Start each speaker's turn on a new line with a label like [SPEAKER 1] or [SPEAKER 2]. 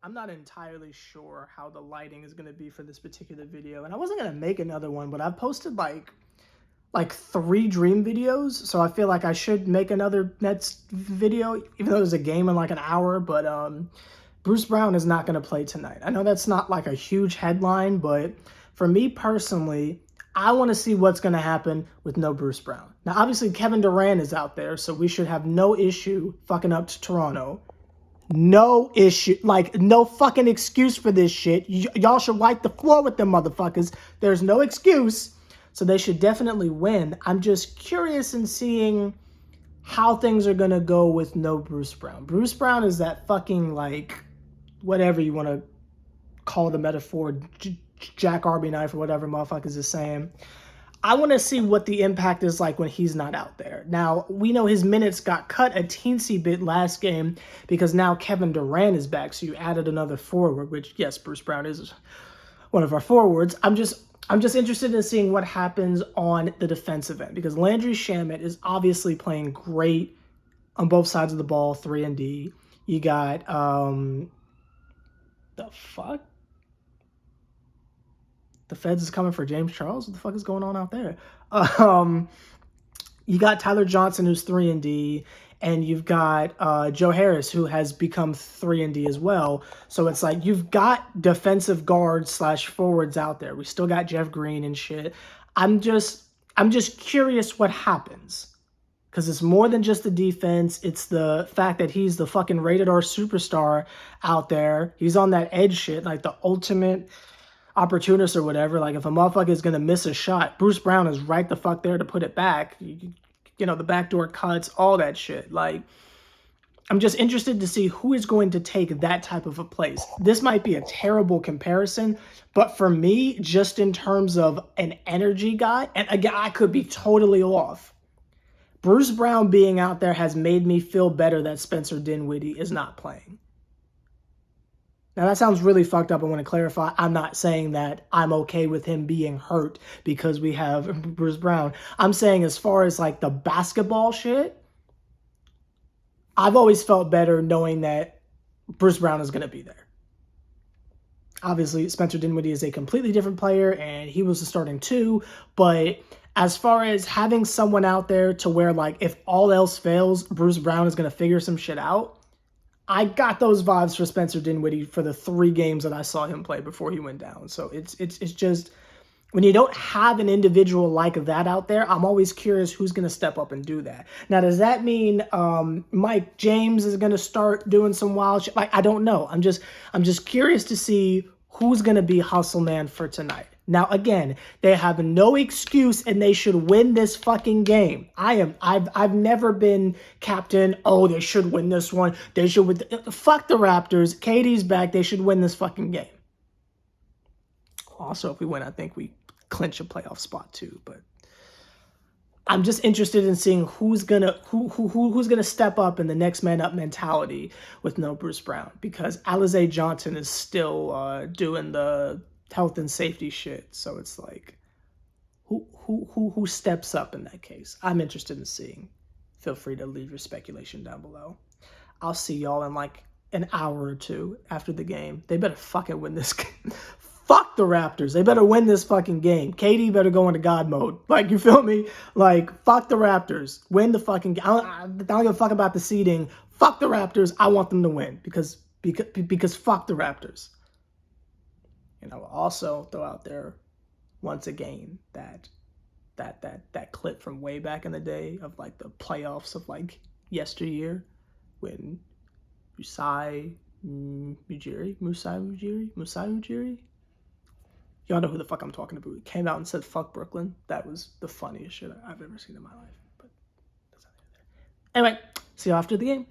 [SPEAKER 1] I'm not entirely sure how the lighting is going to be for this particular video, and I wasn't going to make another one, but I've posted like 3 Dream videos, so I feel like I should make another Nets video, even though there's a game in like an hour. But Bruce Brown is not going to play tonight. I know that's not like a huge headline, but for me personally, I want to see what's going to happen with no Bruce Brown. Now, obviously, Kevin Durant is out there, so we should have no issue fucking up to Toronto. No issue, like no fucking excuse for this shit. Y'all should wipe the floor with them motherfuckers. There's no excuse, so they should definitely win. I'm just curious in seeing how things are gonna go with no Bruce Brown. Bruce Brown is that fucking like whatever you want to call the metaphor, Jack Arby knife or whatever motherfuckers is saying. I want to see what the impact is like when he's not out there. Now, we know his minutes got cut a teensy bit last game because now Kevin Durant is back, so you added another forward, which, yes, Bruce Brown is one of our forwards. I'm just interested in seeing what happens on the defensive end because Landry Shamet is obviously playing great on both sides of the ball, 3 and D. You got, the fuck? The Feds is coming for James Charles. What the fuck is going on out there? You got Tyler Johnson, who's 3 and D, and you've got Joe Harris, who has become 3 and D as well. So it's like you've got defensive guards / forwards out there. We still got Jeff Green and shit. I'm just curious what happens. Because it's more than just the defense. It's the fact that he's the fucking rated R superstar out there. He's on that edge shit, like the ultimate opportunist or whatever. Like if a motherfucker is gonna miss a shot, Bruce Brown is right the fuck there to put it back. You know, the backdoor cuts, all that shit. Like I'm just interested to see who is going to take that type of a place. This might be a terrible comparison, but for me, just in terms of an energy guy, and again, I could be totally off. Bruce Brown being out there has made me feel better that Spencer Dinwiddie is not playing. Now, that sounds really fucked up. I want to clarify. I'm not saying that I'm okay with him being hurt because we have Bruce Brown. I'm saying as far as like the basketball shit, I've always felt better knowing that Bruce Brown is going to be there. Obviously, Spencer Dinwiddie is a completely different player, and he was the starting 2. But as far as having someone out there to where, like, if all else fails, Bruce Brown is going to figure some shit out, I got those vibes for Spencer Dinwiddie for the 3 games that I saw him play before he went down. So it's just when you don't have an individual like that out there, I'm always curious who's going to step up and do that. Now, does that mean Mike James is going to start doing some wild shit? Like, I don't know. I'm just curious to see who's going to be hustle man for tonight. Now, again, they have no excuse and they should win this fucking game. I've never been captain, oh, they should win this one. They should win. Fuck the Raptors. KD's back. They should win this fucking game. Also, if we win, I think we clinch a playoff spot too. But I'm just interested in seeing who's gonna step up in the next man up mentality with no Bruce Brown, because Alize Johnson is still doing the health and safety shit. So it's like, who steps up in that case? I'm interested in seeing. Feel free to leave your speculation down below. I'll see y'all in like an hour or 2 after the game. They better fucking win this game. Fuck the Raptors. They better win this fucking game. KD better go into God mode. Like, you feel me? Like, fuck the Raptors. Win the fucking game. I don't give a fuck about the seeding. Fuck the Raptors. I want them to win because fuck the Raptors. And I will also throw out there once again that clip from way back in the day of like the playoffs of like yesteryear when Masai Ujiri. Y'all know who the fuck I'm talking about. He came out and said, fuck Brooklyn. That was the funniest shit I've ever seen in my life. But that's not there. Anyway, see you after the game.